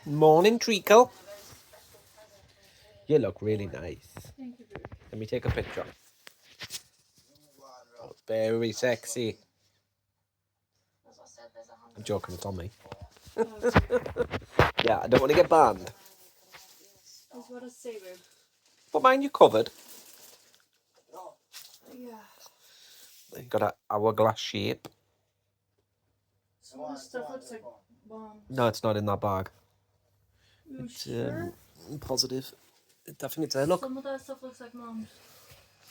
Morning, Treacle. You look really nice. Thank you, baby. Let me take a picture. Oh, very sexy. I'm joking, it's on me. Yeah, I don't want to get banned. That's what I say, babe. But mind you covered. Yeah. You got an hourglass shape. Some of this stuff looks like bombs. No, it's not in that bag. You It's sure? positive. It definitely there. Look. Some of that stuff looks like bombs.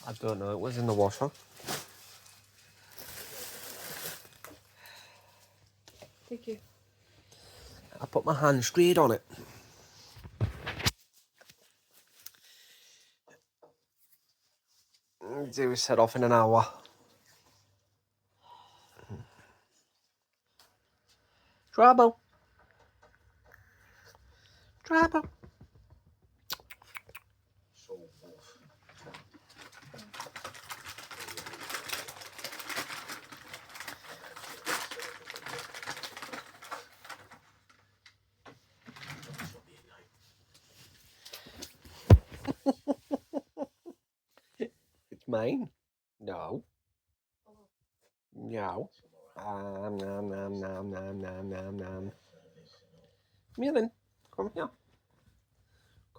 I don't know. It was in the washer. Thank you. I put my hand straight on it. Do we set off in an hour? Trouble. Trouble. It's mine. No. No. Nom, nom, nom, nom, nom, nom, nom. Come here then. Come here.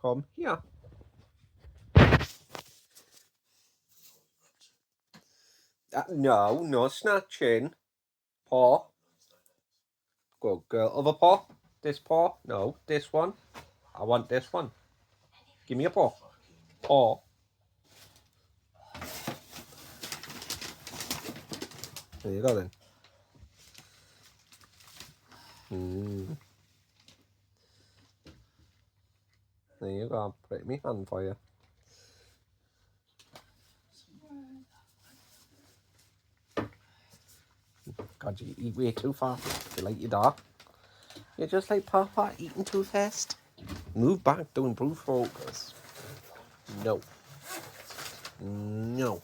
Come here. No, no snatching. Paw. Good girl. Other paw. This paw. No, this one. I want this one. Give me a paw. Paw. There you go then. There you go. I'll put it in my hand for you. God, you eat way too fast. You like your dog. You're just like Papa, eating too fast. Move back to improve focus. No. No.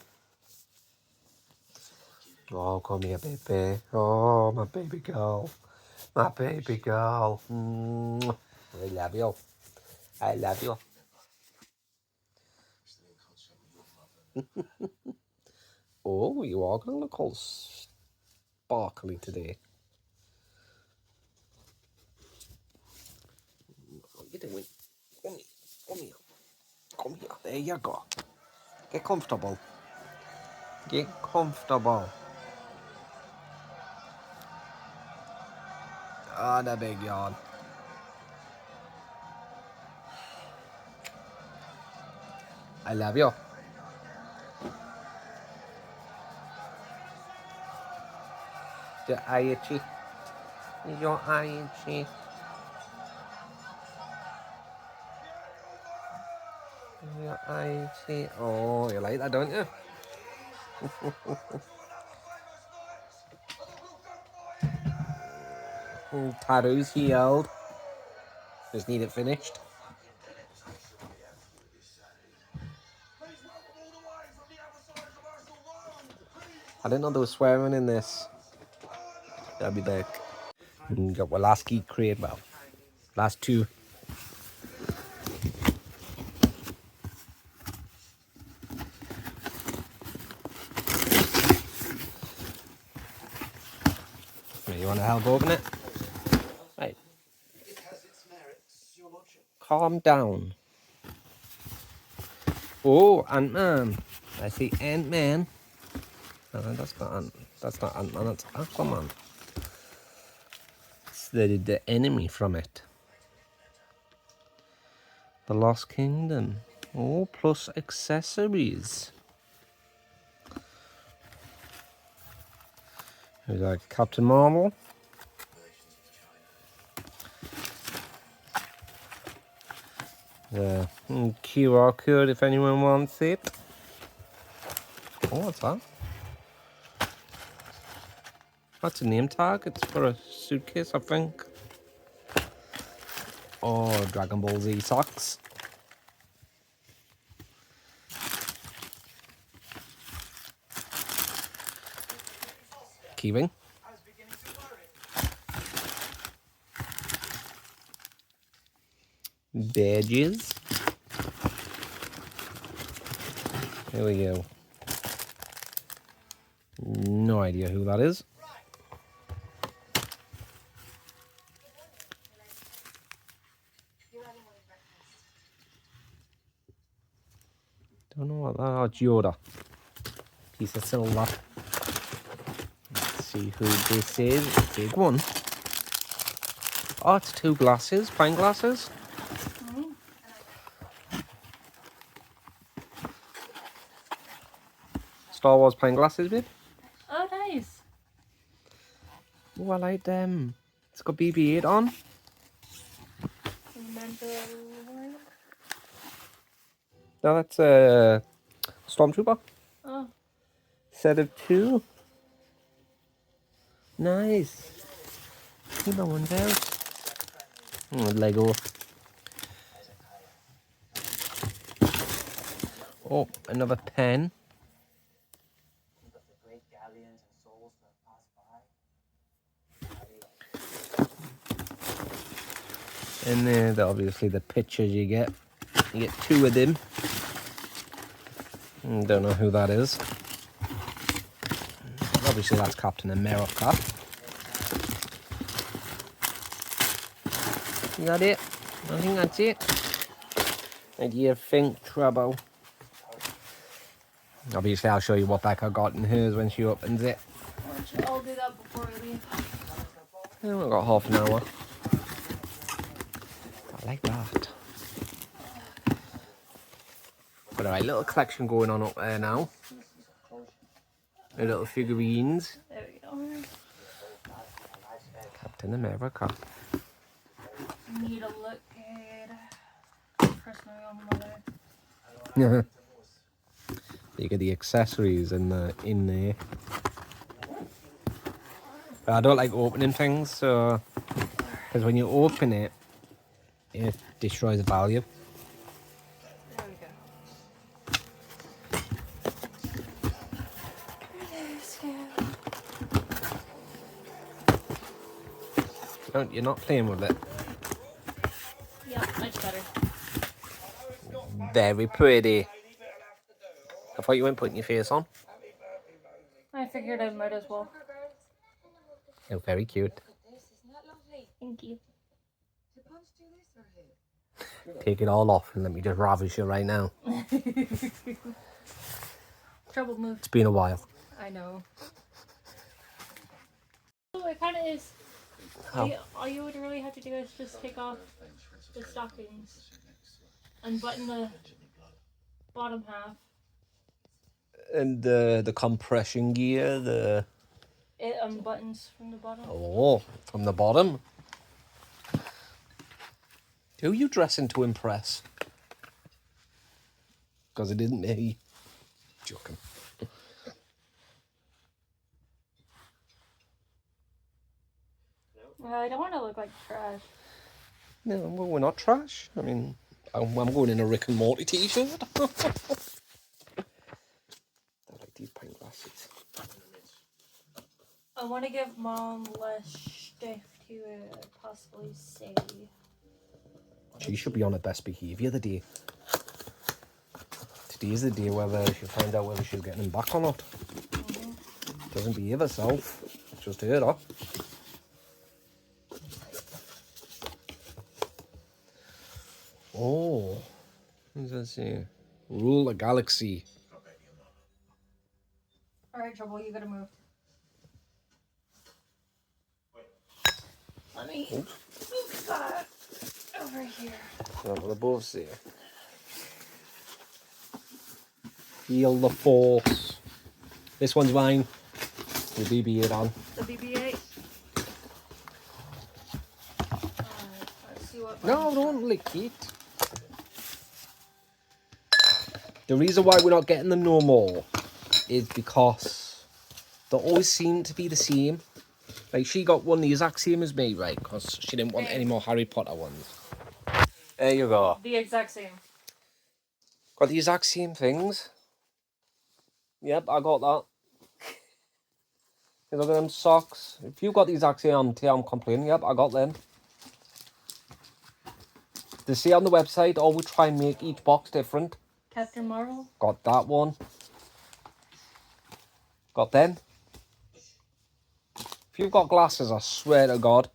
Oh, come here, baby. Oh, my baby girl. My baby girl. I love you. I love you. Oh, you are going to look all sparkly today. What are you doing? Come here. Come here. Come here. There you go. Get comfortable. Get comfortable. Ah, the big yawn. I love you. The eye itchy. Is your eye itchy? Is your eye itchy? Oh, you like that, don't you? Tattoo's healed. Just need it finished. I didn't know there was swearing in this. I'll be back. Got my last geek crate, well, last two. You want to help open it? Right. Calm down. Oh, Ant-Man. I see Ant-Man. No, that's not Ant-Man. That's not Ant-Man. That's Aquaman. It's the enemy from it. The Lost Kingdom. Oh, plus accessories. We got Captain Marvel. The QR code if anyone wants it. Oh, what's that? That's a name tag. It's for a suitcase, I think. Oh, Dragon Ball Z socks. Keyring. Badges. There we go. No idea who that is. Don't know what that. Oh, Yoda. Piece of silver. Let's see who this is. Big one. Oh, it's 2 glasses. Pint glasses. Star Wars pint glasses, babe. Oh, nice. Oh, I like them. It's got BB-8 on. No, that's a Stormtrooper. Oh. Set of 2. Nice. Keep that one down. Oh, Lego. Oh, another pen. And then obviously the pictures you get. You get 2 of them. Don't know who that is. Obviously that's Captain America. Is that it? I think that's it. And you think trouble. Obviously I'll show you what Becca got in hers when she opens it. I'll do that before we leave. Yeah, we've got half an hour. I like that. Got a right little collection going on up there now. The little figurines. There we go. Captain America. Need to look good. Personally on mother. You get the accessories in there. But I don't like opening things, so because when you open it, it destroys the value. There we go. You're not playing with it. Yeah, much better. Very pretty. I thought you weren't putting your face on. I figured I might as well. You're very cute. Thank you. Take it all off and let me just ravish you right now. Trouble move. It's been a while. I know. Oh, it kind of is. How? All you would really have to do is just take off the stockings, unbutton the bottom half. And the compression gear, It unbuttons from the bottom. Oh, from the bottom. Who are you dressing to impress? Because it isn't me. Joking. I don't want to look like trash. No, well, we're not trash. I mean, I'm going in a Rick and Morty t-shirt. I like these pint glasses. I want to give Mom less stuff to possibly say. She should be on her best behaviour the day. Today's the day whether she'll find out whether she's getting him back or not. Doesn't behave herself. Just hurt her. Oh, what does that say? Rule the galaxy. Alright, Trouble, you gotta move. Let me move that over here. That's what they both say. Feel the force. This one's mine. The BB-8 on. The BB-8. Let's see what. No, don't lick it. The reason why we're not getting them no more is because they always seem to be the same. Like, she got one the exact same as me, right? Because she didn't want any more Harry Potter ones. There you go. The exact same. Got the exact same things. Yep, I got that. You look at them socks. If you got the exact same, I'm complaining. Yep, I got them. They say on the website, always try and make each box different. Captain Marvel. Got that one. Got them. If you've got glasses, I swear to God.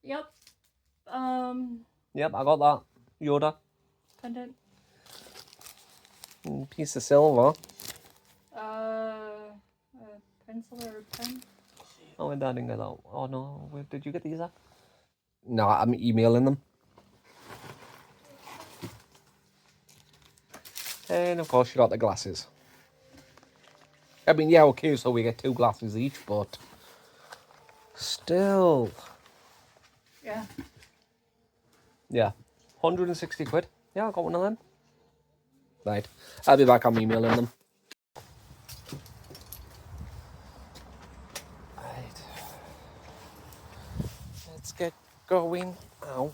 Yep. Yep, I got that. Yoda. Pendant. Piece of silver. A pencil or a pen. Oh, I didn't get that. Oh no, where did you get these at? No, I'm emailing them. And of course you got the glasses. I mean, yeah, okay, so we get 2 glasses each, but still. Yeah. Yeah. 160 quid. Yeah, I got one of them. Right. I'll be back. I'm emailing them. Right. Let's get going now.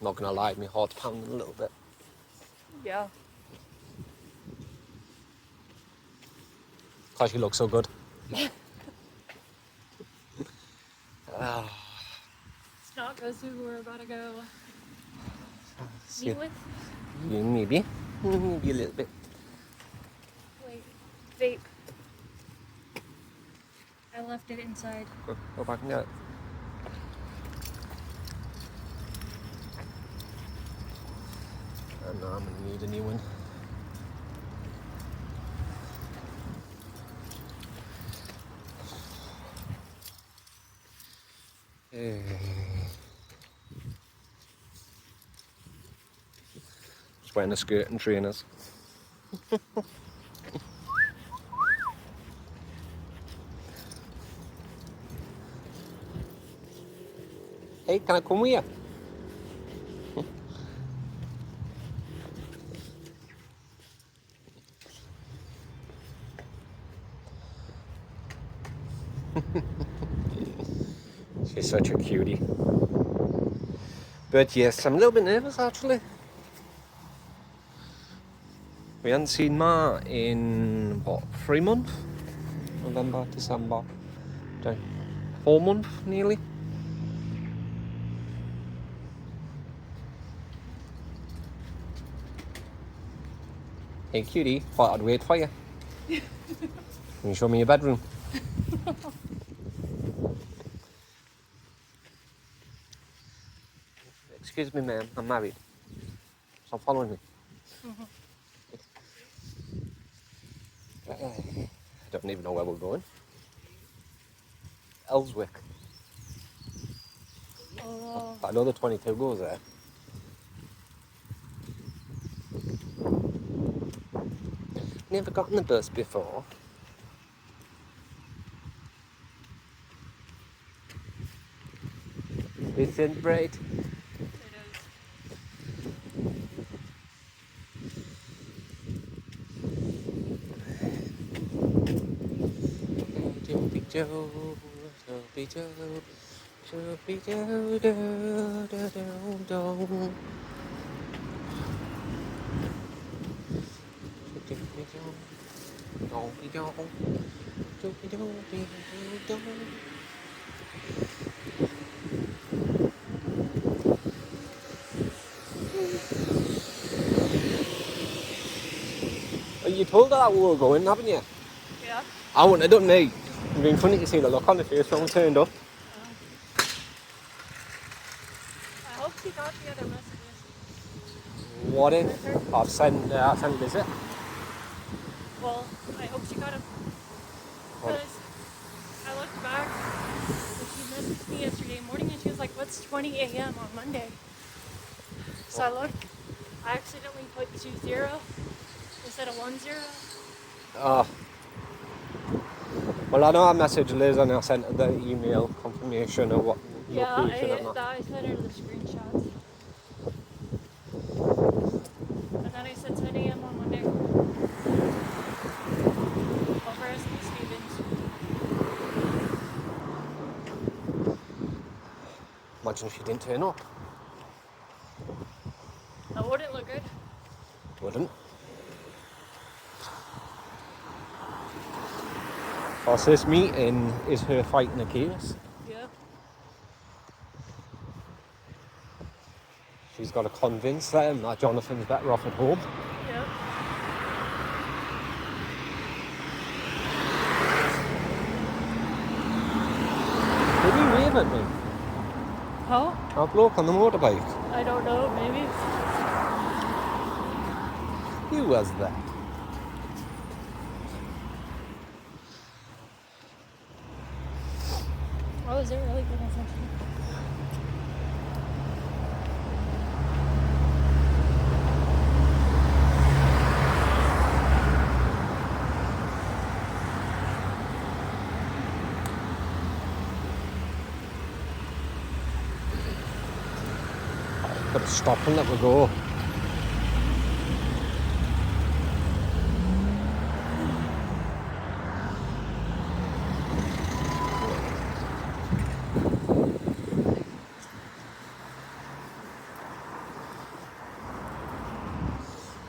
Not gonna lie, my heart's pounding a little bit. Yeah. Because you look so good. It's not goes who we're about to go See, meet with. maybe. Maybe a little bit. Wait. Vape. I left it inside. Go back and get it. And now I'm gonna need a new one. Just wearing a skirt and trainers. Hey, can I come with you? She's such a cutie. But yes, I'm a little bit nervous actually. We haven't seen Ma in, what, 3 months? November, December, 4 months nearly. Hey cutie, thought I'd wait for you. Can you show me your bedroom? Excuse me, ma'am, I'm married. Stop following me. I don't even know where we're going. Ellswick. Oh. I know the 22 goes there. Never gotten the bus before. Isn't great. It is. Joby Joe, Joby Joe, Joby Joe, do, do, do, do. Joby Joe, Joby Joe, Joby Joby Joe. Oh, you told her that we were going, haven't you? Yeah. I wouldn't have done me. It'd been funny to see the look on the face when we turned up. I hope she got the other messages. What in? I've sent Liz. Well, I hope she got them. Because I looked back and she messaged me yesterday morning and she was like, what's 20 a.m. on Monday? So I looked. I accidentally put 20 instead of 10. Well, I know I messaged Liz and I sent her the email confirmation of what Yeah, location and that. I sent her the screenshots. And then I said 10 a.m. on Monday. Over at Stevens. Imagine if you didn't turn up. wouldn't look good. Wouldn't. Plus, this meeting is her fighting a case. Yeah. She's got to convince them that Jonathan's better off at home. Yeah. Did he wave at me? Huh? That bloke on the motorbike. I don't know, maybe. Who was that? I wasn't really paying attention. Gotta stop and let me go.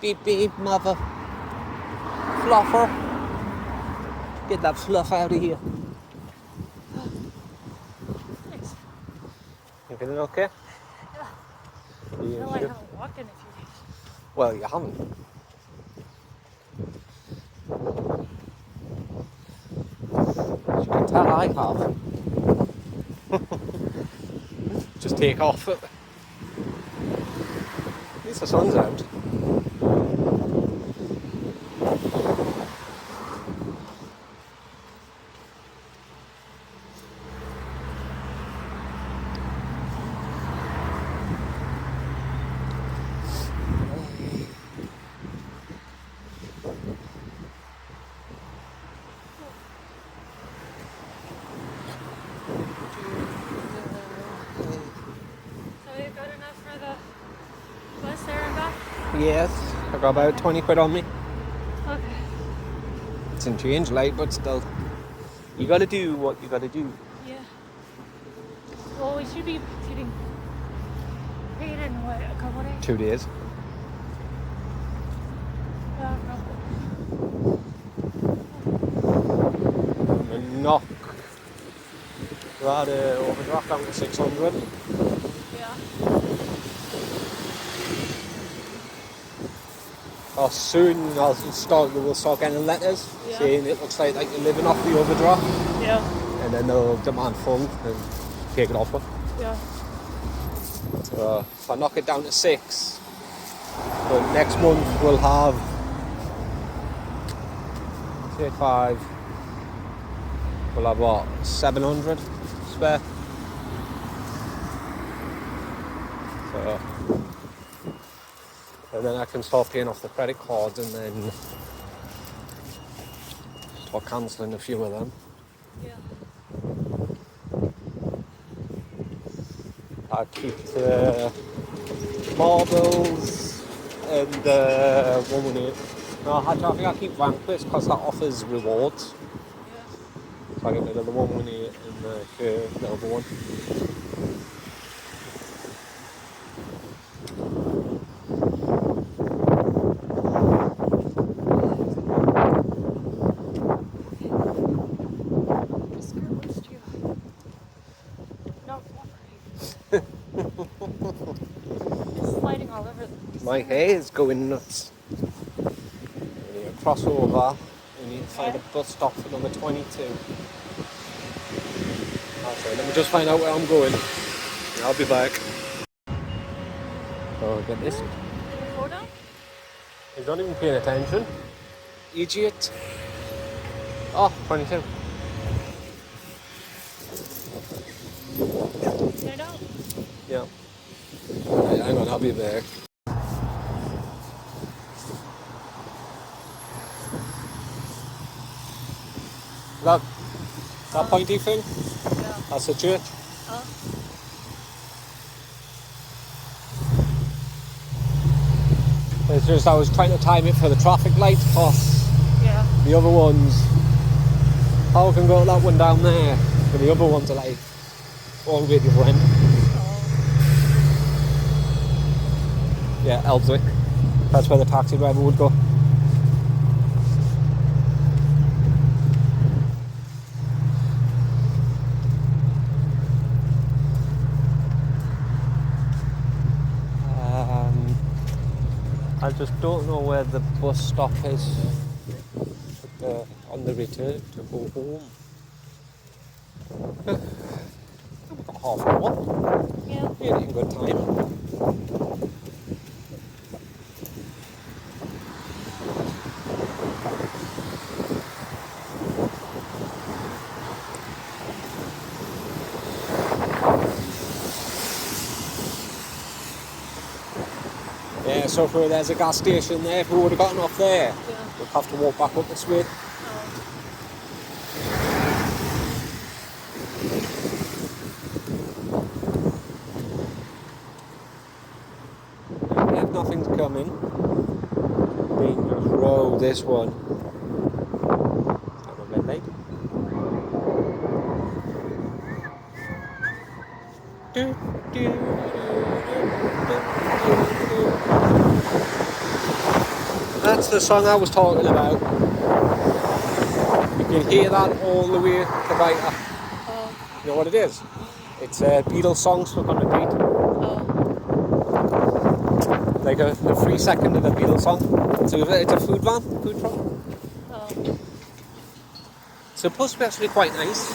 Beep beep, mother. Fluffer. Get that fluff out of here. Thanks. You feeling okay? Yeah. I You feel like I sure? haven't walked in a few days. Well, you haven't. You can tell I have. Just take off it. At least the sun's out. So you got enough for the bus there and back? Yes, I got about 20 quid on me. Okay. It's in change, like, but still. You gotta do what you gotta do. Yeah. Well, we should be getting paid in what, a couple days? 2 days. Yeah, probably. And knock that overdraft down to 600. Yeah. Or soon you will start getting letters saying it looks like you're living off the overdraft. Yeah. And then they'll demand full and take it off. Yeah. So if I knock it down to 6, but next month we'll have, say 5, we'll have what, 700 spare. So, and then I can start paying off the credit cards and then start cancelling a few of them. Yeah. I keep the marbles and the 118. No, I think I keep Vanquish because that offers rewards. Yeah. So I get rid of the 118 and the other one. This skirt looks too not cooperating. It's sliding all over the place. My hair is going nuts. We need to cross over. We need to find a bus stop for number 22. Okay, let me just find out where I'm going. I'll be back. Oh, get this. Your photo? He's not even paying attention. Idiot. Oh, 22. I know. Yeah. Right, hang on, I'll be back. That pointy thing? Yeah. That's the church. Oh. It's just I was trying to time it for the traffic light because Yeah. the other ones, I can go that one down there, but the other ones are like all the way to the other end. Oh. Yeah, Elswick. That's where the taxi driver would go. I just don't know where the bus stop is on the return to go home. We've got half an hour. Yeah. We're in good time. Yeah, so if there's a gas station there, if we would have gotten off there, Yeah. we'd have to walk back up this way. If nothing's coming, dangerous road, this one. On a red light. That's the song I was talking about. You can hear that all the way to Vita. You know what it is? It's a Beatles song stuck on repeat. Like a 3 second of a Beatles song. So it's a food truck. It's supposed to be actually quite nice.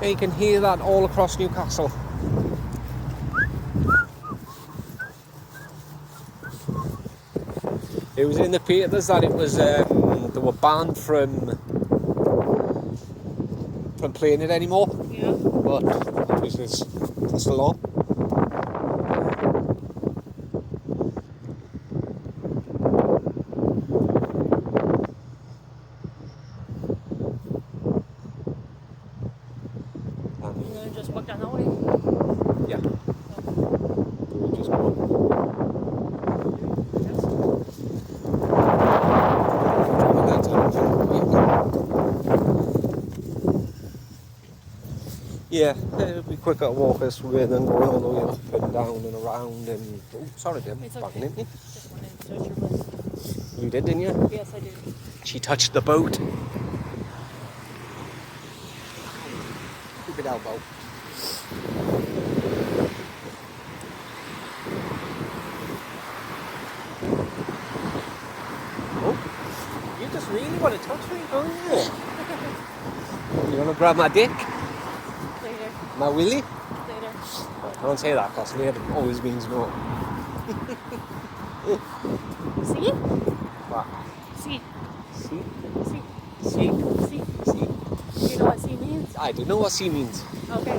And you can hear that all across Newcastle. It was in the papers that it was they were banned from playing it anymore. Yeah. But obviously it's still on. You're gonna just walk down that way. Yeah. We'll just go. Yeah, it'll be quicker to walk this way than going all the way up and down and around and... Oh, sorry, Jim. It's Backing okay. into me. Just wanted to touch your butt. You did, didn't you? Yes, I did. She touched the boat. Stupid elbow. Oh, you just really want to touch me, don't you? You want to grab my dick? Later. My willy? Later. Don't say that, because later always means no. See? What? See. See? See. See? See. See? You know what see means? I do know what see means. Okay.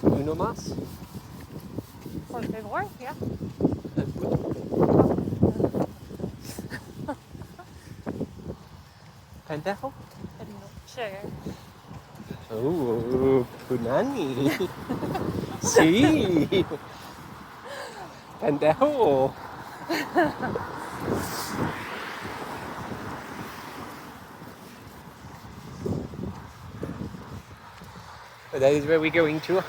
You know mas? Por favor, yeah. Pendejo? No, sure. Oh, punani. Sí. Pendejo. But that is where we're going to. Yep.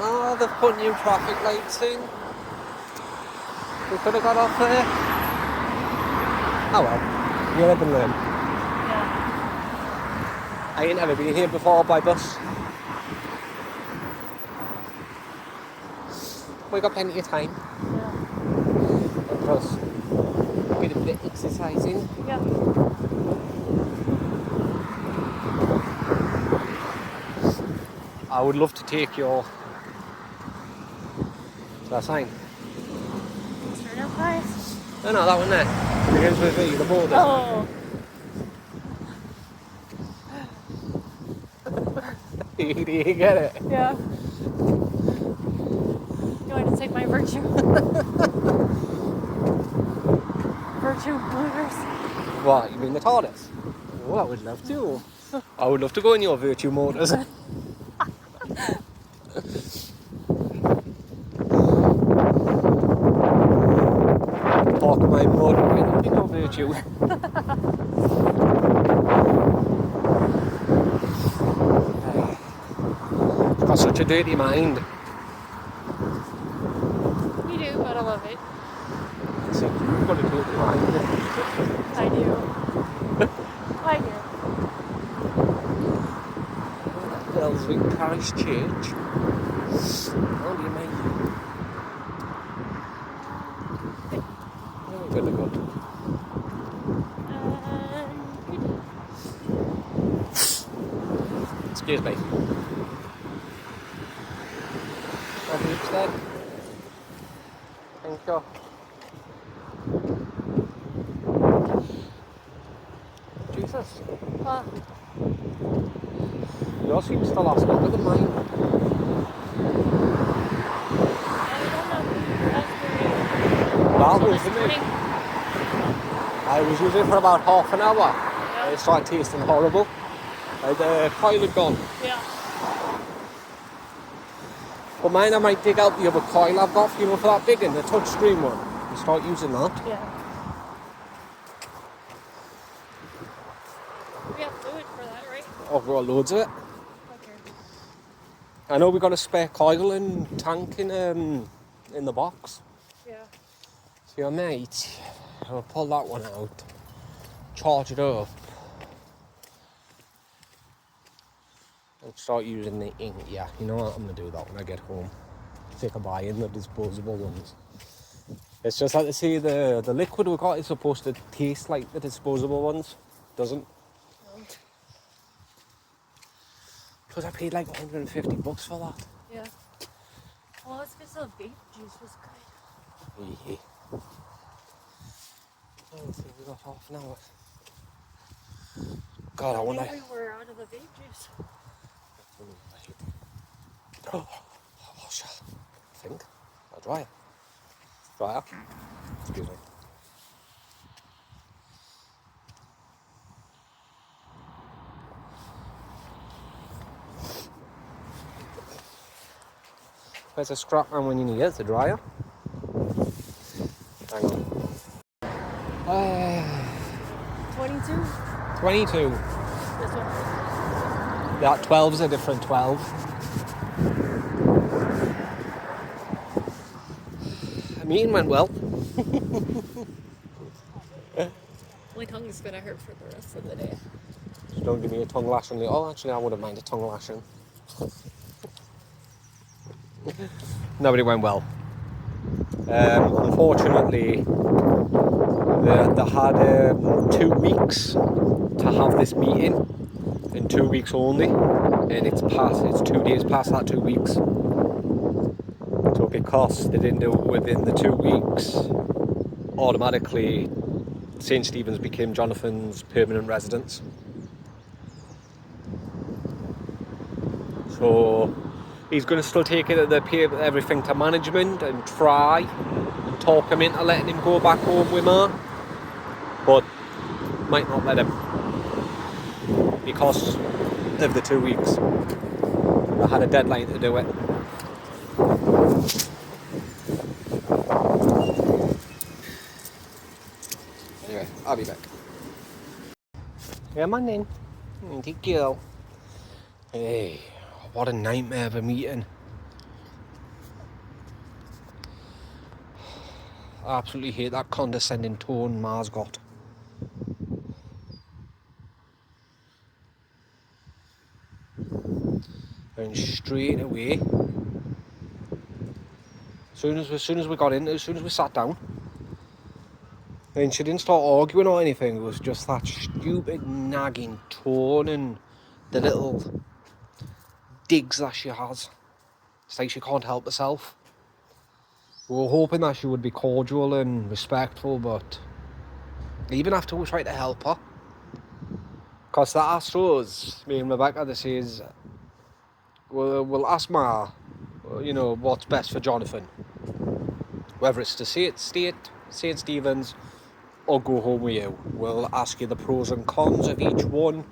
Oh, they've put new traffic lights in. We could have got off there. Oh well, you live and learn. Yeah. I ain't never been here before by bus. We got plenty of time. Yeah. Plus, a bit of exercising. Yeah. I would love to take your... that sign. Turn up guys. No, that one there. Begins with V, the border. Oh. Do you get it? Yeah. You want to take my virtue? Virtue motors. What, you mean the TARDIS? Oh, I would love to. I would love to go in your virtue motors. Park my motor right up in your virtue. such a dirty mind. You do, but I love it. So you've got a dirty mind. I do. I do. Ellswick Parish Church. How do you mean? Oh, good, good. Excuse me. Have you said? Thank you. Jesus. Yours seems to last longer than mine. That wasn't it. I was using it for about half an hour. Yeah. It started tasting horrible. The coil had gone. Yeah. But mine, I might dig out the other coil I've got, for that digging, the touchscreen one, and start using that. Yeah. We have fluid for that, right? Oh, we've got loads of it. Okay. I know we got a spare coil and tank in the box. Yeah. So your mate, I'll pull that one out, charge it up, and start using the ink. Yeah, you know what, I'm going to do that when I get home. Take a buy in the disposable ones. It's just like they say the liquid we got is supposed to taste like the disposable ones. Doesn't. No. Because I paid like $150 for that. Yeah. Well, it's because the vape juice was good. Yeah. I think we got half an hour. God, I wonder. I think we were out of the vape juice. Oh, shit. I think. I'll dry it. Dry it. Excuse me. Where's a scrap man when you need it? It's a dryer. Hang on. 22? 22. This one. That 12's a different 12. The meeting went well. My tongue is going to hurt for the rest of the day. Just don't give me a tongue lashing. Oh, actually, I wouldn't mind a tongue lashing. No, but it went well. Unfortunately, they had 2 weeks to have this meeting, in 2 weeks only, and it's 2 days past that 2 weeks. So because they didn't do it within the 2 weeks, automatically St. Stephen's became Jonathan's permanent residence. So he's going to still take everything to management and try and talk him into letting him go back home with Ma, but might not let him because of the 2 weeks. I had a deadline to do it. Anyway, I'll be back. Yeah, man, then. Thank you. Hey, what a nightmare of a meeting. I absolutely hate that condescending tone Ma's got. And straight away, as soon as we got in, as soon as we sat down, and she didn't start arguing or anything, it was just that stupid nagging tone and the little digs that she has. It's like she can't help herself. We were hoping that she would be cordial and respectful, but even after we tried to help her, because they asked us, me and Rebecca, they says, we'll ask Ma, what's best for Jonathan. Whether it's to St. Stephen's or go home with you. We'll ask you the pros and cons of each one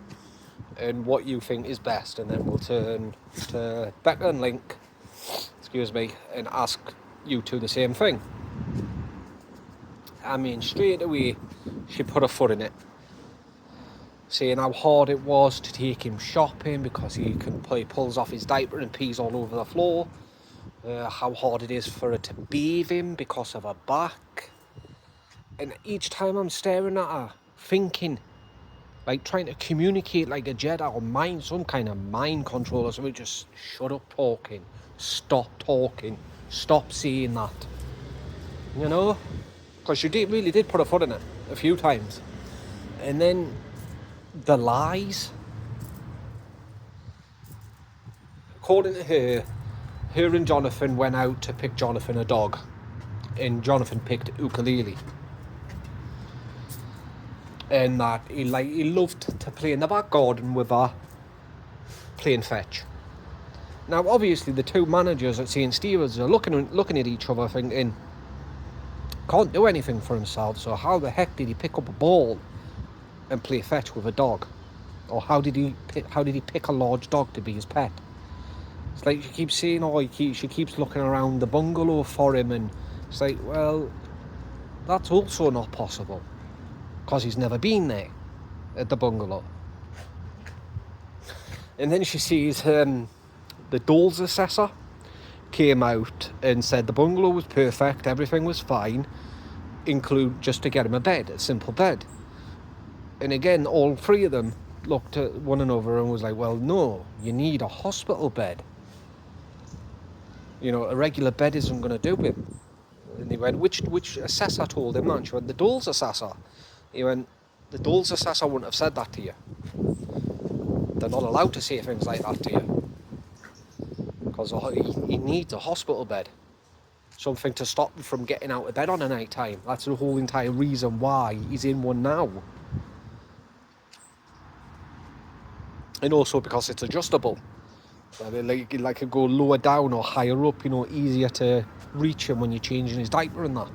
and what you think is best, and then we'll turn to Becca and Link, and ask you two the same thing. I mean, straight away, she put her foot in it. saying how hard it was to take him shopping because he pulls off his diaper and pees all over the floor. How hard it is for her to bathe him because of her back. And each time I'm staring at her, thinking, like trying to communicate like a Jedi or some kind of mind control or something, just shut up talking, stop talking, stop saying that. You know? Because she really did put her foot in it a few times. And then the lies. According to her and Jonathan went out to pick Jonathan a dog. And Jonathan picked Ukulele. And that he loved to play in the back garden with her, playing fetch. Now, obviously, the two managers at St. Stephen's are looking at each other thinking, can't do anything for himself, so how the heck did he pick up a ball and play fetch with a dog? Or how did he pick a large dog to be his pet? It's like she keeps saying, she keeps looking around the bungalow for him, and it's like, well, that's also not possible, because he's never been there at the bungalow. And then she sees the Dole's assessor came out and said the bungalow was perfect, everything was fine, include just to get him a simple bed. And again, all three of them looked at one another and was like, well, no, you need a hospital bed. You know, a regular bed isn't going to do it. And he went, which assessor told him that? And she went, the Dole's assessor. He went, the Dole's assessor wouldn't have said that to you. They're not allowed to say things like that to you. Because he needs a hospital bed. Something to stop him from getting out of bed on a night time. That's the whole entire reason why he's in one now. And also because it's adjustable. I mean, like it go lower down or higher up, you know, easier to reach him when you're changing his diaper and that.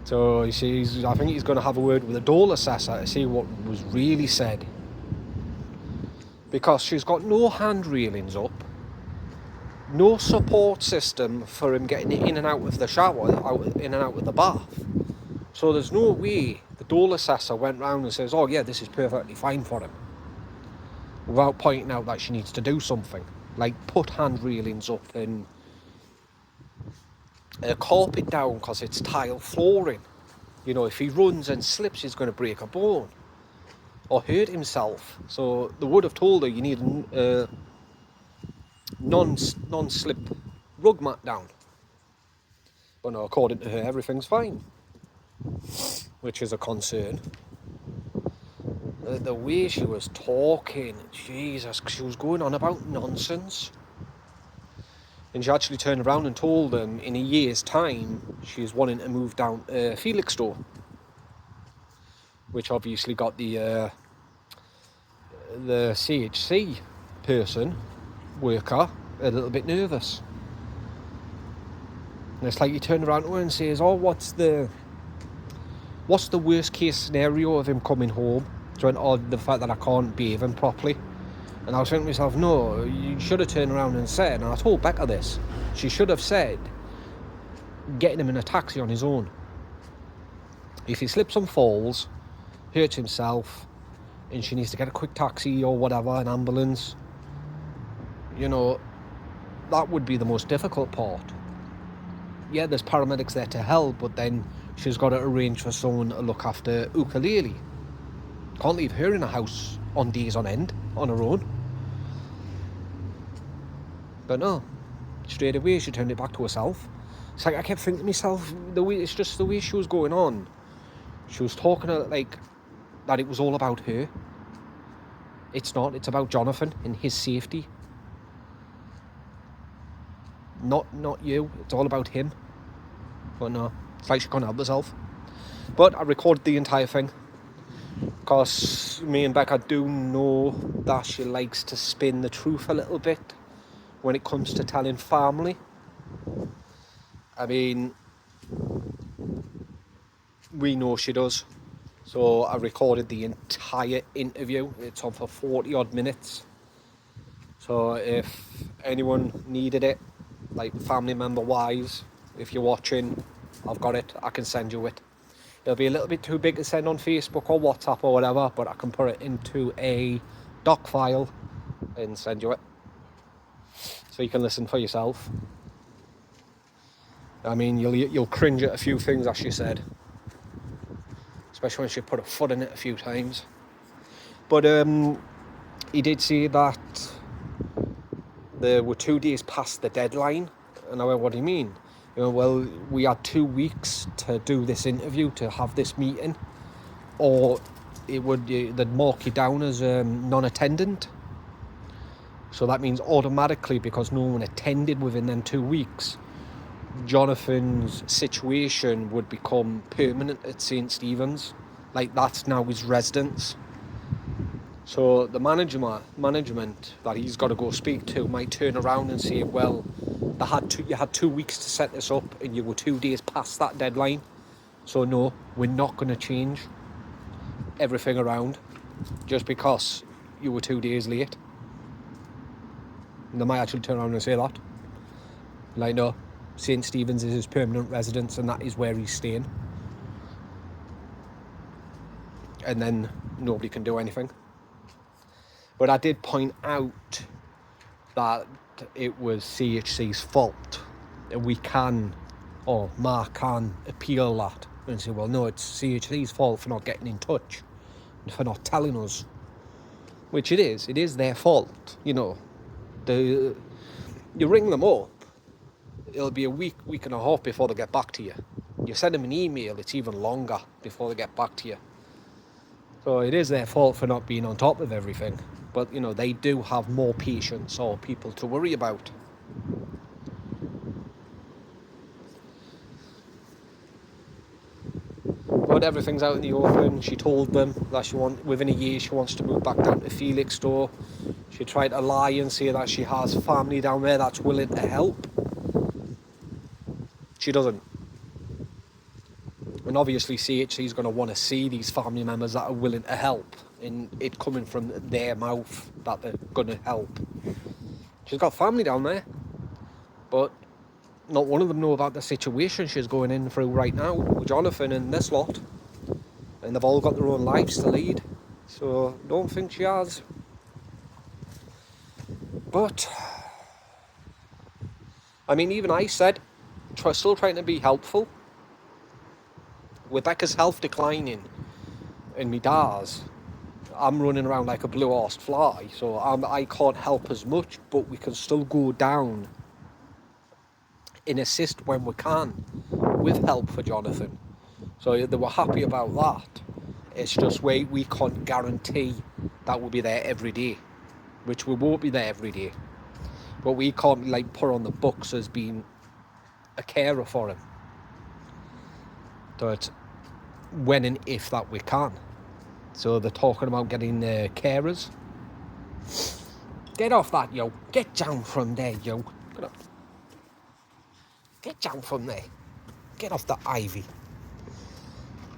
So I think he's going to have a word with the Dole assessor to see what was really said. Because she's got no hand railings up, no support system for him getting in and out of the shower, in and out of the bath. So there's no way the Dole assessor went round and says, oh yeah, this is perfectly fine for him, without pointing out that she needs to do something, like put hand railings up and carpet down because it's tile flooring. You know, if he runs and slips, he's going to break a bone or hurt himself. So they would have told her you need a non-slip rug mat down. But no, according to her, everything's fine, which is a concern. The way she was talking, Jesus, she was going on about nonsense. And she actually turned around and told them in a year's time she's wanting to move down Felixstowe, which obviously got the CHC worker a little bit nervous. And it's like he turned around to her and says, oh, what's the worst case scenario of him coming home? She went, oh, the fact that I can't bathe him properly. And I was thinking to myself, no, you should have turned around and said, and I told Becca this, she should have said, getting him in a taxi on his own. If he slips and falls, hurts himself, and she needs to get a quick taxi or whatever, an ambulance, you know, that would be the most difficult part. Yeah, there's paramedics there to help, but then she's got to arrange for someone to look after Ukulele. Can't leave her in a house on days on end, on her own. But no, straight away she turned it back to herself. It's like I kept thinking to myself, it's just the way she was going on. She was talking like that it was all about her. It's not, it's about Jonathan and his safety. Not you, it's all about him. But no, it's like she can't help herself. But I recorded the entire thing, because me and Becca do know that she likes to spin the truth a little bit when it comes to telling family. I mean, we know she does. So I recorded the entire interview. It's on for 40 odd minutes. So if anyone needed it, like family member wise, if you're watching, I've got it, I can send you it. It'll be a little bit too big to send on Facebook or WhatsApp or whatever, but I can put it into a doc file and send you it, so you can listen for yourself. I mean, you'll cringe at a few things that she said, especially when she put a foot in it a few times. But he did say that there were 2 days past the deadline, and I went, what do you mean? Well, we had 2 weeks to do this interview, to have this meeting, or they'd mark you down as non-attendant. So that means automatically, because no one attended within them 2 weeks, Jonathan's situation would become permanent at St. Stephen's. Like, that's now his residence. So the management that he's got to go speak to might turn around and say, well, you had 2 weeks to set this up and you were 2 days past that deadline. So no, we're not going to change everything around just because you were 2 days late. And they might actually turn around and say that. Like, no, St. Stephen's is his permanent residence and that is where he's staying. And then nobody can do anything. But I did point out that it was CHC's fault. And we can, or Mark can, appeal that and say, well, no, it's CHC's fault for not getting in touch and for not telling us. Which it is their fault, you know. You ring them up, it'll be a week and a half before they get back to you. You send them an email, it's even longer before they get back to you. So it is their fault for not being on top of everything. But, you know, they do have more patients or people to worry about. But everything's out in the open. She told them that within a year she wants to move back down to Felixstowe. She tried to lie and say that she has family down there that's willing to help. She doesn't. And obviously CHC is going to want to see these family members that are willing to help, and it coming from their mouth that they're going to help. She's got family down there, but not one of them know about the situation she's going in through right now with Jonathan and this lot. And they've all got their own lives to lead, so I don't think she has. But I mean, even I said, still trying to be helpful. With Becca's health declining and me dad's, I'm running around like a blue-arsed fly, so I can't help as much, but we can still go down and assist when we can with help for Jonathan. So they were happy about that. It's just we can't guarantee that we'll be there every day, which we won't be there every day. But we can't like put on the books as being a carer for him. So it's when and if that we can. So they're talking about getting carers. Get off that, yo. Get down from there, yo. Get down from there. Get off the ivy.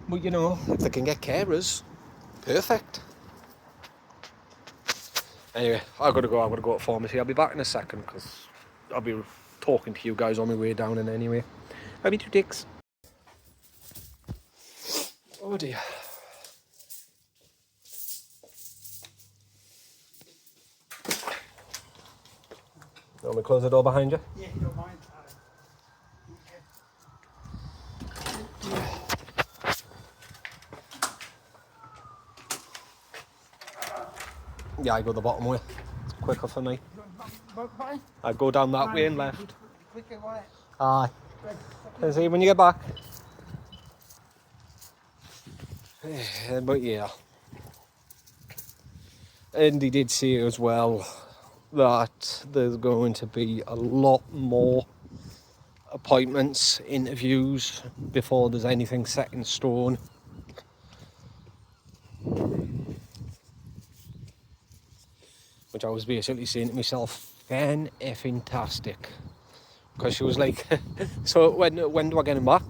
But you know, if they can get carers, perfect. Anyway, I've got to go. I'm going to go to pharmacy. I'll be back in a second because I'll be talking to you guys on my way down. And anyway, I'll be 2 ticks. Oh dear. You want me to close the door behind you? Yeah, you don't mind. Yeah, I go the bottom way. It's quicker for me. Bye. I go down that way and left. Quicker way. Aye. I'll see you when you get back. But yeah. And he did say as well that there's going to be a lot more appointments, interviews before there's anything set in stone. Which I was basically saying to myself, fan-effing-tastic. Because she was like, so when do I get him back?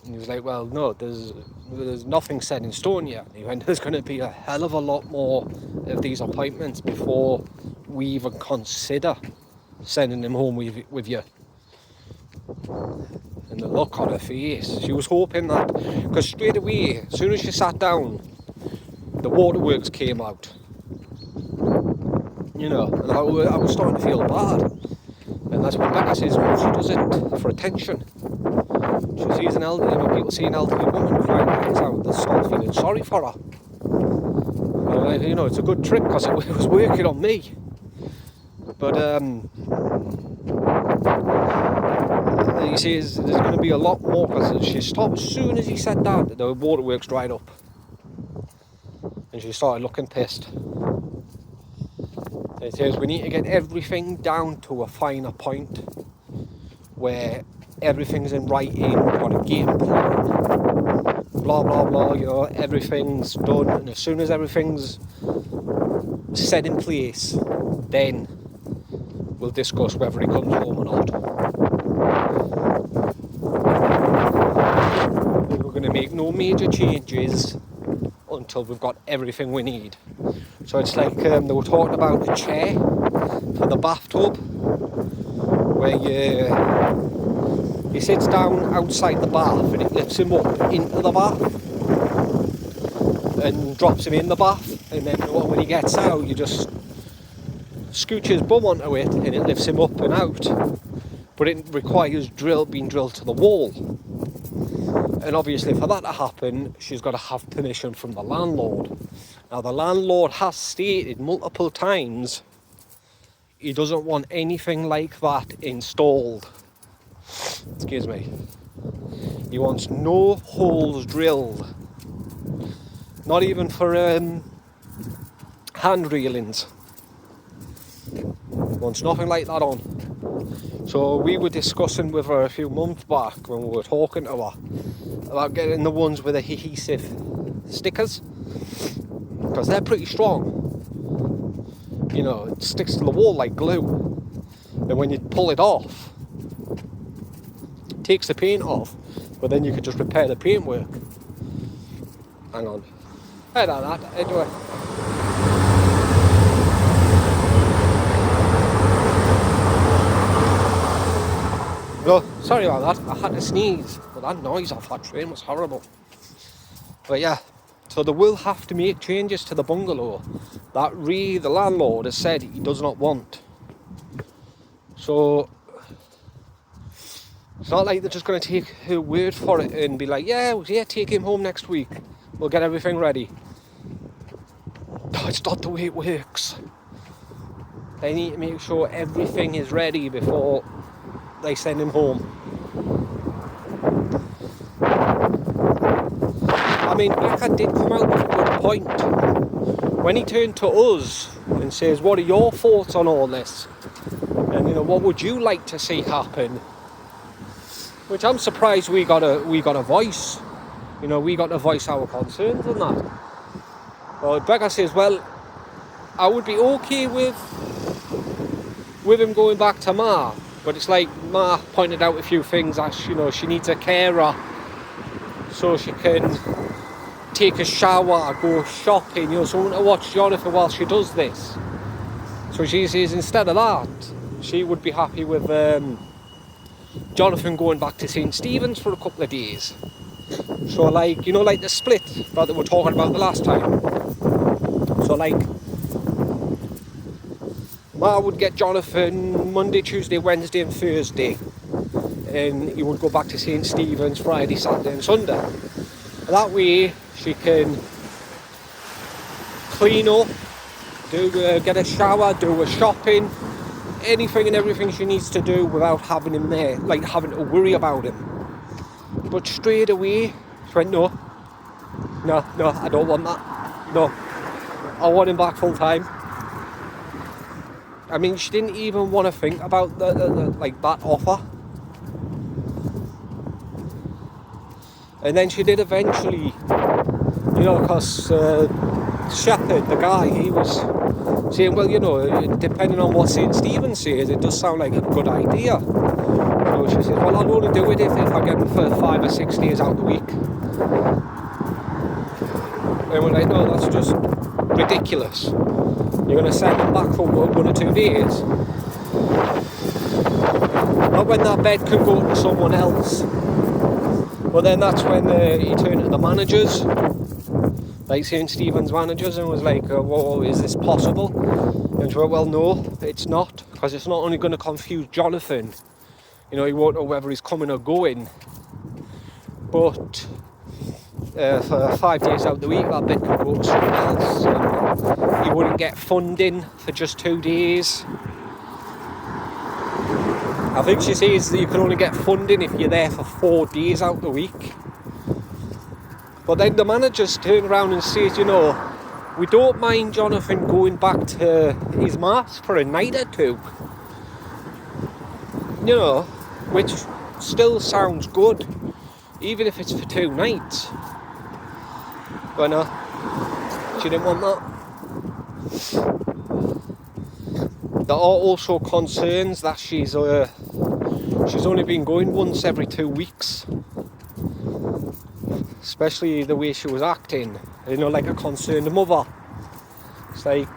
And he was like, well, no, there's nothing set in stone yet. And he went, there's going to be a hell of a lot more of these appointments before we even consider sending him home with you. And they're look on her face. She was hoping that, because straight away, as soon as she sat down, the waterworks came out. You know, and I was starting to feel bad. And that's when Becca says, no, she does it for attention. She sees an elderly, you know, people see an elderly woman crying her eyes out, they start feeling sorry for her. And, you know, it's a good trick because it was working on me. But he says there's going to be a lot more because she stopped as soon as he said that, the waterworks dried up. And she started looking pissed. It says we need to get everything down to a finer point where everything's in writing, we've got a game plan, blah blah blah, you know, everything's done, and as soon as everything's set in place, then we'll discuss whether he comes home or not. We're going to make no major changes until we've got everything we need. So it's like they were talking about a chair for the bathtub where he sits down outside the bath and it lifts him up into the bath and drops him in the bath, and then when he gets out you just scooch his bum onto it and it lifts him up and out, but it requires being drilled to the wall. And obviously for that to happen, she's got to have permission from the landlord. Now the landlord has stated multiple times he doesn't want anything like that installed. Excuse me. He wants no holes drilled. Not even for hand railings. Wants nothing like that on. So we were discussing with her a few months back when we were talking to her about getting the ones with adhesive stickers, because they're pretty strong. You know, it sticks to the wall like glue, and when you pull it off, it takes the paint off, but then you could just repair the paintwork. Hang on. I don't know that. Anyway. No, sorry about that. I had to sneeze, but that noise off that train was horrible. But yeah, so they will have to make changes to the bungalow that the landlord has said he does not want. So it's not like they're just going to take her word for it and be like, yeah, take him home next week. We'll get everything ready. No, it's not the way it works. They need to make sure everything is ready before they send him home. I mean, Becca did come out with a good point when he turned to us and says, what are your thoughts on all this? And, you know, what would you like to see happen? Which I'm surprised we got a voice. You know, we got to voice our concerns and that. But Becca says, well, I would be okay with him going back to Ma. But it's like Ma pointed out a few things as, you know, she needs a carer so she can take a shower, go shopping, you know, someone to watch Jonathan while she does this. So she says instead of that, she would be happy with Jonathan going back to St. Stephen's for a couple of days. So like, you know, like the split that we were talking about the last time. So like, Ma would get Jonathan Monday, Tuesday, Wednesday and Thursday, and he would go back to St. Stephen's Friday, Saturday and Sunday. That way she can clean up, get a shower, do her shopping, anything and everything she needs to do without having him there, like having to worry about him. But straight away she went, no, I don't want that. No, I want him back full time. I mean, she didn't even want to think about the like that offer. And then she did eventually, you know, because Shepherd, the guy, he was saying, well, you know, depending on what St. Stephen says, it does sound like a good idea. You know, she said, well, I'll only do it if I get him for 5 or 6 days out the week. And we're like, no, that's just ridiculous. You're going to send him back for 1 or 2 days. Not when that bed could go to someone else. But then that's when he turned to the managers, like St. Stephen's managers, and was like, whoa, is this possible? And she went, well, no, it's not, because it's not only going to confuse Jonathan, you know, he won't know whether he's coming or going, but for 5 days out of the week that bit could go to someone else, and he wouldn't get funding for just 2 days. I think she says that you can only get funding if you're there for 4 days out of the week. But then the managers turn around and says, you know, we don't mind Jonathan going back to his maths for a night or two. You know, which still sounds good, even if it's for 2 nights. But no, she didn't want that. There are also concerns that she's only been going once every 2 weeks. Especially the way she was acting, you know, like a concerned mother. It's like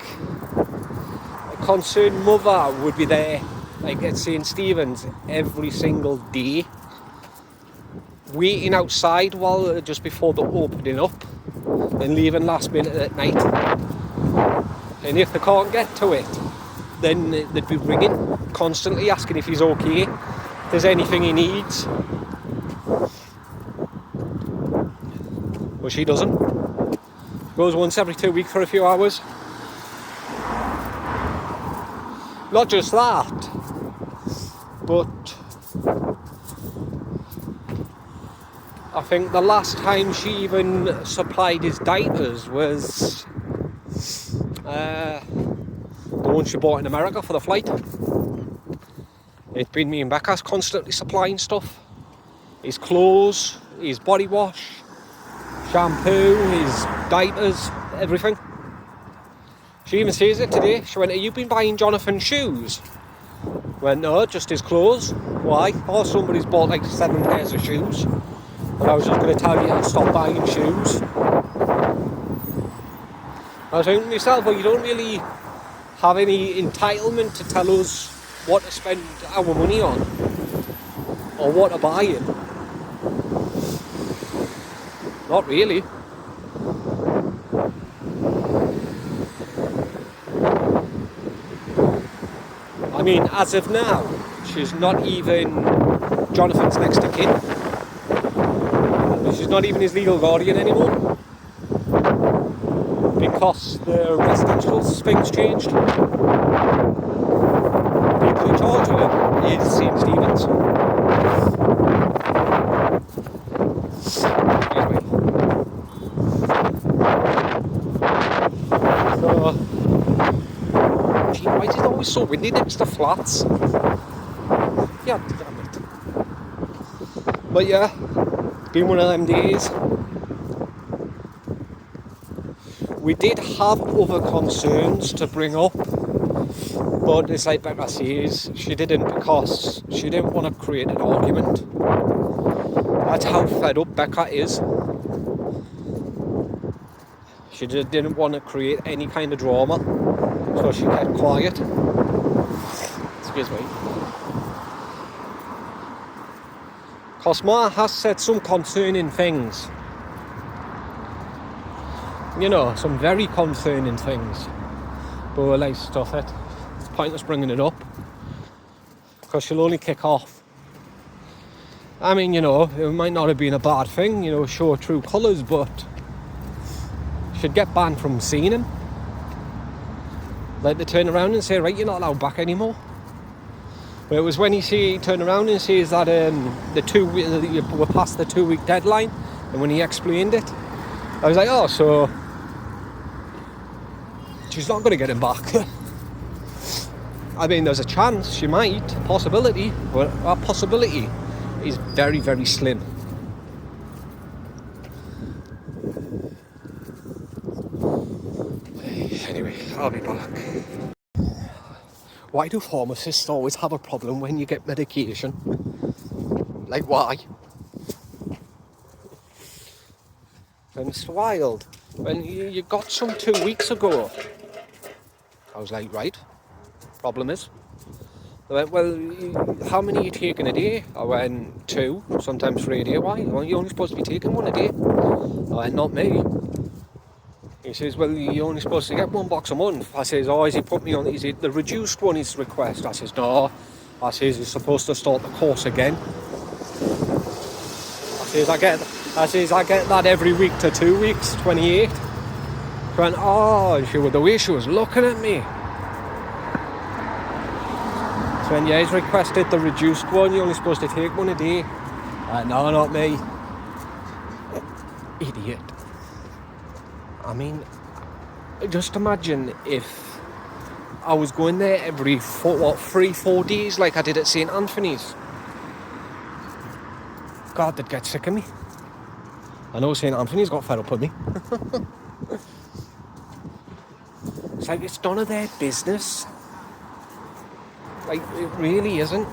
a concerned mother would be there, like at St. Stephen's, every single day, waiting outside while just before the opening up, and leaving last minute at night. And if they can't get to it, then they'd be ringing constantly, asking if he's okay, if there's anything he needs. But she doesn't. She goes once every 2 weeks for a few hours. Not just that, but I think the last time she even supplied his diapers was the one she bought in America for the flight. It's been me and Becca's constantly supplying stuff. His clothes, his body wash, shampoo, his diapers, everything. She even says it today. She went, have you been buying Jonathan shoes? I went, no, just his clothes. Why? Oh, somebody's bought like 7 pairs of shoes. And I was just going to tell you to stop buying shoes. I was thinking to myself, well, you don't really have any entitlement to tell us what to spend our money on or what to buy in. Not really. I mean, as of now, she's not even Jonathan's next of kin. She's not even his legal guardian anymore, because the residential thing's changed. People in charge of it is St. Stephen's. Anyway. So, gee, why is it always so windy next to flats? Yeah, damn it. But yeah, it's been one of them days. We did have other concerns to bring up, but it's like Becca says, she didn't, because she didn't want to create an argument. That's how fed up Becca is. She just didn't want to create any kind of drama, so she kept quiet. Excuse me. Cosma has said some concerning things. You know, some very concerning things. But we'll like stuff it. It's pointless bringing it up, because she'll only kick off. I mean, you know, it might not have been a bad thing, you know, show true colours, but she'd get banned from seeing him. Like, they turn around and say, right, you're not allowed back anymore. But it was when he turned around and says that we're past the 2-week deadline, and when he explained it, I was like, oh, so she's not going to get him back. I mean, there's a chance she might, possibility, but that possibility is very, very slim. Anyway, I'll be back. Why do pharmacists always have a problem when you get medication? Like, why? And it's wild. When you got some 2 weeks ago, I was like, right, problem is, They went, well, how many are you taking a day? I went, 2, sometimes 3 a day. Why? Well, you're only supposed to be taking 1 a day. I went, not me. He says, well, you're only supposed to get 1 box a month. I says, oh, has he put me on, is it the reduced one his request? I says, no. I says, he's supposed to start the course again. I says, I get that every week to 2 weeks, 28. She went, oh, the way she was looking at me. So when yeah, he's requested the reduced one, you're only supposed to take 1 a day. No, not me. Idiot. I mean, just imagine if I was going there every 3-4 days like I did at St. Anthony's. God, they'd get sick of me. I know St. Anthony's got fed up with me. It's like, it's none of their business. Like, it really isn't.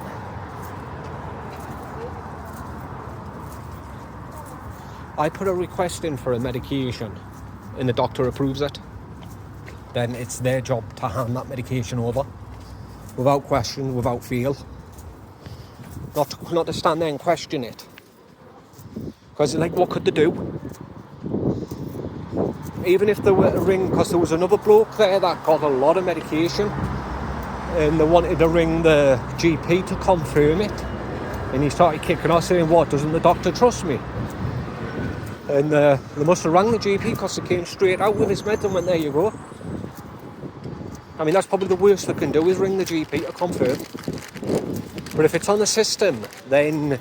I put a request in for a medication and the doctor approves it. Then it's their job to hand that medication over. Without question, without feel. Not to stand there and question it. Because, like, what could they do? Even if they were to ring, because there was another bloke there that got a lot of medication and they wanted to ring the GP to confirm it, and he started kicking off saying, what, doesn't the doctor trust me? And they must have rang the GP because they came straight out with his meds and went, there you go. I mean, that's probably the worst they can do, is ring the GP to confirm. But if it's on the system, then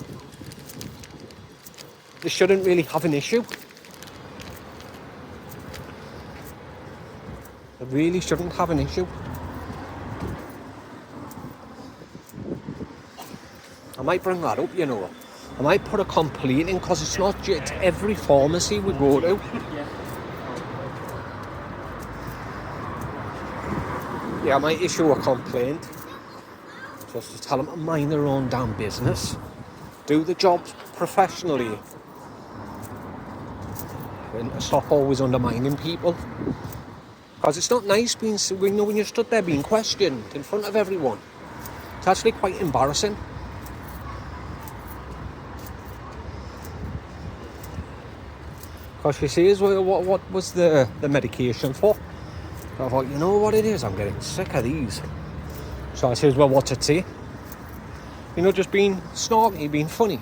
they shouldn't really have an issue. They really shouldn't have an issue. I might bring that up, you know. I might put a complaint in, because it's not just, it's every pharmacy we go to. Yeah, I might issue a complaint. Just to tell them to mind their own damn business. Do the jobs professionally. And stop always undermining people. Because it's not nice being, you know, when you're stood there being questioned in front of everyone. It's actually quite embarrassing. Because she says, well, what was the medication for? So I thought, you know what it is? I'm getting sick of these. So I says, well, what's it say? You know, just being snarky, being funny.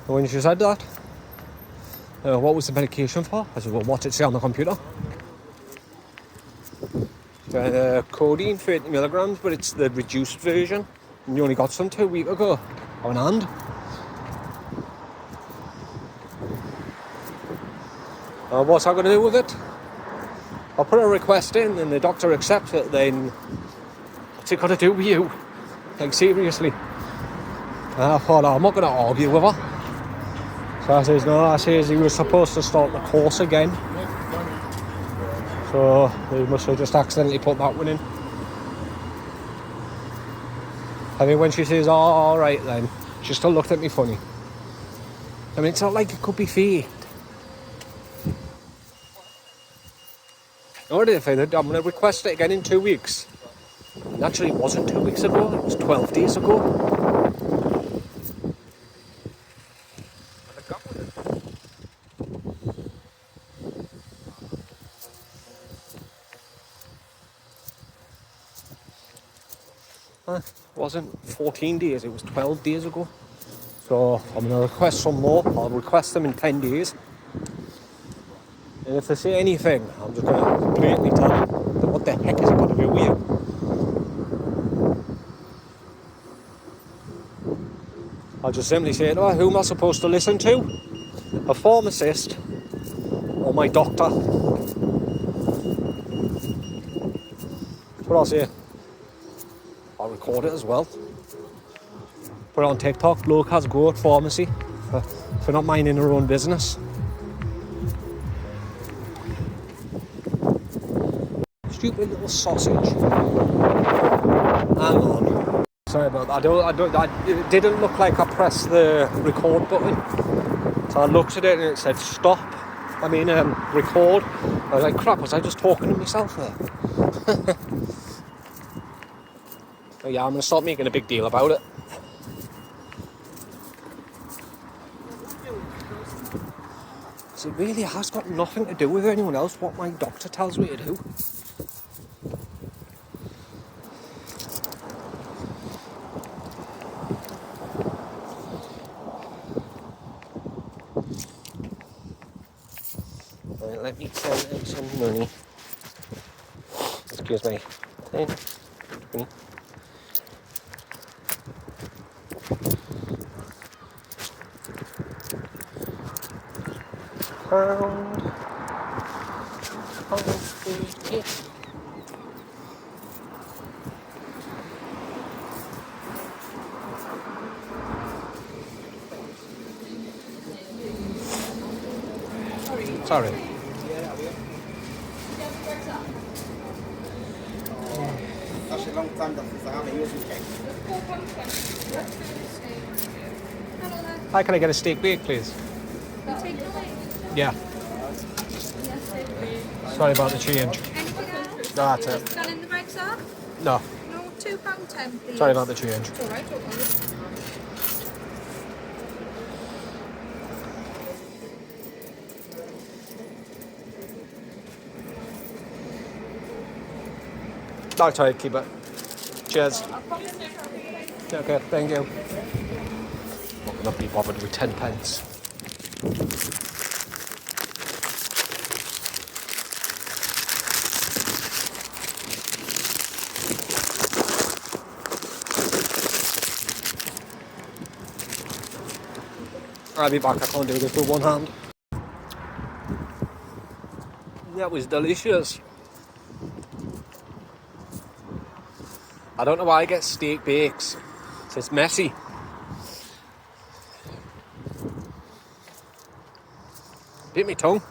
And when she said that, what was the medication for? I said, well, what's it say on the computer? Codeine, 30 milligrams, but it's the reduced version. And you only got some 2 weeks ago. I went, and? What's I going to do with it? I'll put a request in and the doctor accepts it, then what's it got to do with you? Like, seriously. And I thought, I'm not going to argue with her. So I says, no, I says he was supposed to start the course again. So they must have just accidentally put that one in. I mean, when she says, oh, alright then, she still looked at me funny. I mean, it's not like it could be faked. Or if I'm going to request it again in 2 weeks. Actually, it wasn't 2 weeks ago, it was 12 days ago. It wasn't 14 days, it was 12 days ago. So I'm going to request some more. I'll request them in 10 days. And if they say anything, I'm just going to blatantly tell them that what the heck is it got to do with you? I'll just simply say, oh, who am I supposed to listen to? A pharmacist or my doctor? That's what I'll say. I'll record it as well. Put it on TikTok. Bloke has go at pharmacy for not minding her own business. Stupid little sausage. Hang on. Sorry about that. It didn't look like I pressed the record button. So I looked at it and it said stop. Record. I was like, crap, was I just talking to myself there? So yeah, I'm going to stop making a big deal about it. So it really has got nothing to do with anyone else what my doctor tells me to do. Right, let me send in some money. Excuse me. 10, 20. Pound. Pound 30. Sorry. That's a long time since I haven't used this cake. Hi, can I get a steak bake, please? Yeah. Sorry about the change. Anything else? That's it. Done in the bags up? No, No, £2.10 please. sorry about the change. It's alright, don't worry. I'll try to keep it. Cheers. Okay, thank you. Not going to be bothered with 10 pence. I'll be back, I can't do this with one hand. That was delicious. I don't know why I get steak bakes. It's messy. Bit me tongue.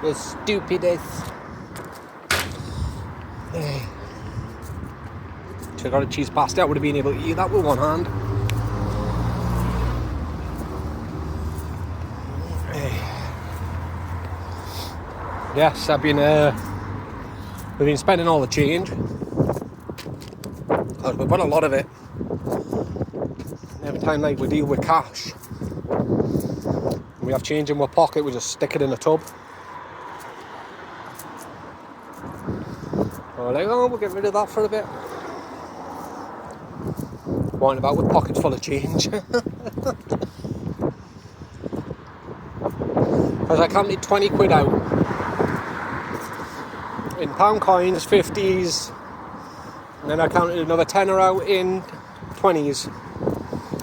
The stupidest. Should have got a cheese pasta. I would have been able to eat that with one hand. Yes, we've been spending all the change. We've got a lot of it. Every time we deal with cash, we have change in our pocket, we just stick it in a tub. We're like, oh, we'll get rid of that for a bit. Winding about with pockets full of change. Because I counted 20 quid out in pound coins, 50s, and then I counted another tenner out in 20s.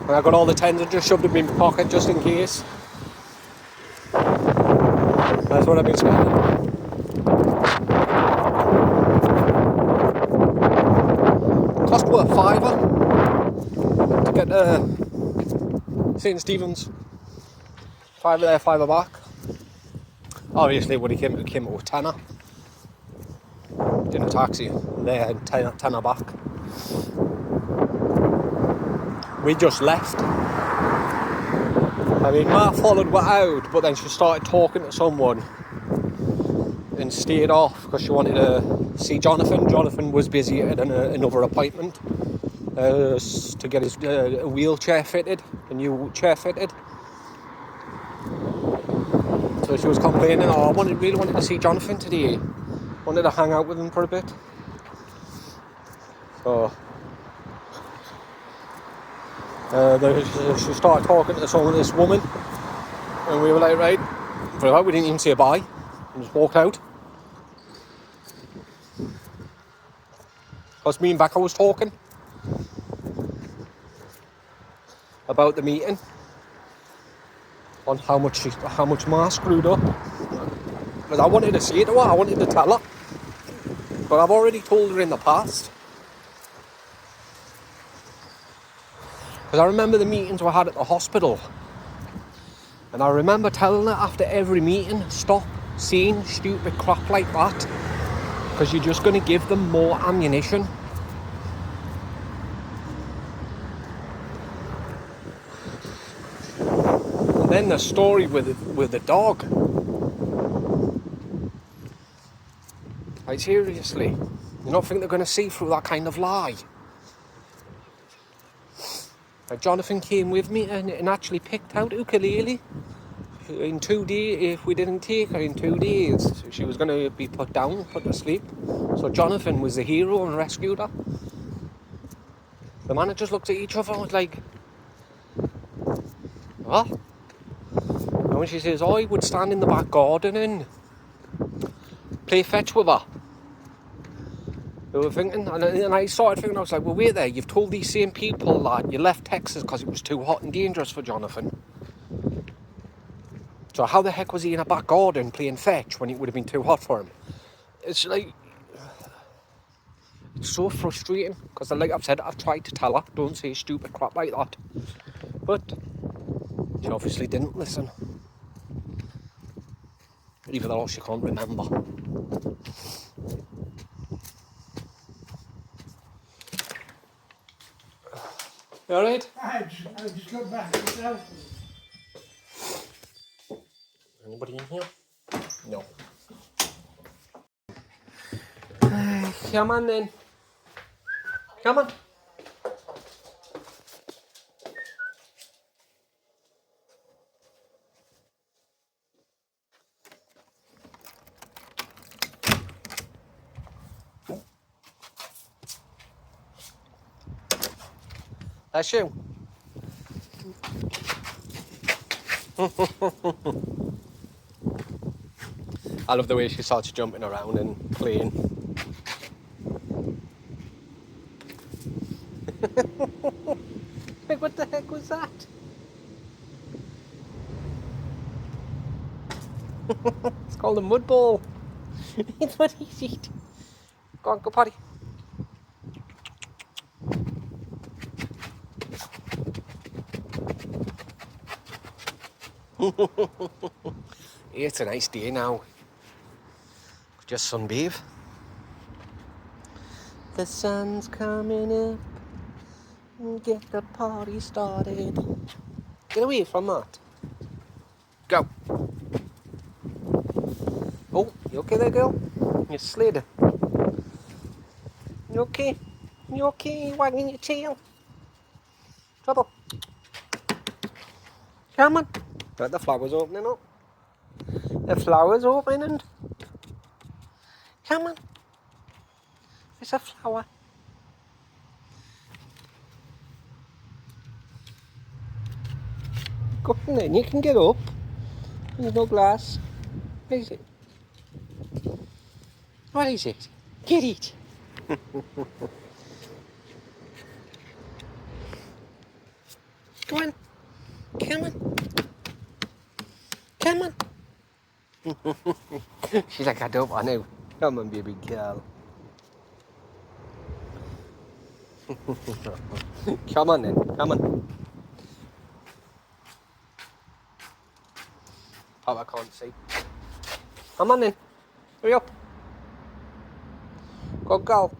And I got all the tens and just shoved them in my pocket just in case. That's what I've been spending. Cost what, £5 to get to St. Stephen's. £5 there, £5 back. Obviously when he came up with tenner. In a taxi there and tenner back. We just left. I mean, Ma followed her out, but then she started talking to someone and stayed off because she wanted to see Jonathan. Jonathan was busy at another appointment to get his wheelchair fitted, a new chair fitted. So she was complaining, oh, I really wanted to see Jonathan today. Wanted to hang out with him for a bit. So she started talking to this woman, and we were like, right, we didn't even say bye, and just walked out. Because me and Becca was talking about the meeting, on how much Ma screwed up. Because I wanted to say it to her, I wanted to tell her, but I've already told her in the past. Because I remember the meetings we had at the hospital, and I remember telling her after every meeting, stop saying stupid crap like that, because you're just going to give them more ammunition. And then the story with the dog. Like, seriously. You don't think they're going to see through that kind of lie? Like, Jonathan came with me and actually picked out ukulele. In 2 days, if we didn't take her in 2 days, she was going to be put down, put to sleep. So Jonathan was the hero and rescued her. The man just looked at each other and was like, what? And when she says, oh, I would stand in the back garden and play fetch with her. They were thinking, and I started thinking, I was like, well, wait there, you've told these same people that you left Texas because it was too hot and dangerous for Jonathan. So how the heck was he in a back garden playing fetch when it would have been too hot for him? It's like, it's so frustrating, because like I've said, I've tried to tell her, don't say stupid crap like that. But she obviously didn't listen. Either that or she can't remember. You alright? I just got back myself. Anybody in here? No. Come on then. Come on. That's you. I love the way she starts jumping around and playing. Like, what the heck was that? It's called a mud ball. It's what he's eat. Go on, go potty. It's a nice day now. Just sunbathe. The sun's coming up. Get the party started. Get away from that. Go. Oh, you okay there, girl? You slid. You okay? You okay? Wagging your tail. Trouble. Come on. Got the flowers opening up. The flowers opening. Come on. It's a flower. Go on then, you can get up. There's no glass. What is it? What is it? Get it. Go on. Come on. Come on. She's like, I don't want to. Come on, baby girl. Come on then. Come on. Oh, I can't see. Come on then. Hurry up. Go, go.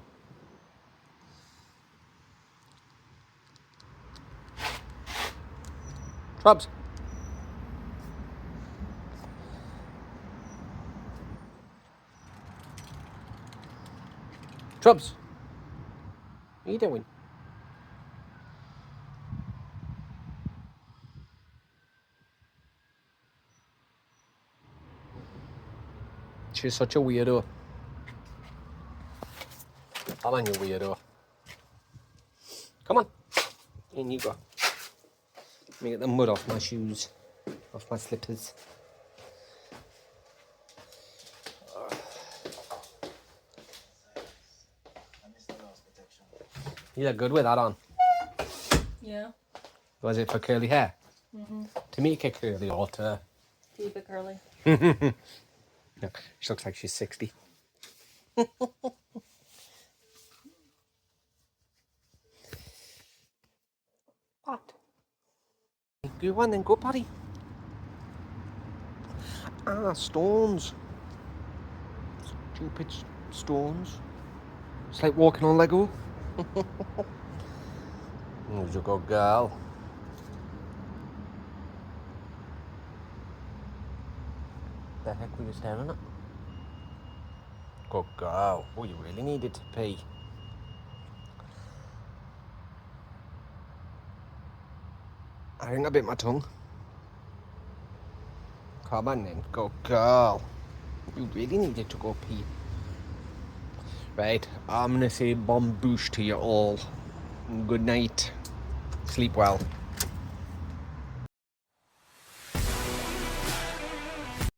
Trubs. Trubs. What are you doing? She's such a weirdo. Come on, you weirdo. Come on. In you go. Let me get the mud off my shoes. Off my slippers. You look good with that on. Yeah. Was it for curly hair? Mm-hmm. To make it curly or to... Keep it curly. No, she looks like she's 60. What? Go on then, go potty. Ah, stones. Stupid stones. It's like walking on Lego. Who's a good girl? The heck were you staring at? Good girl. Oh, you really needed to pee. I think I bit my tongue. Come on then. Good girl. You really needed to go pee. Right, I'm gonna say bon bouche to you all. Good night. Sleep well.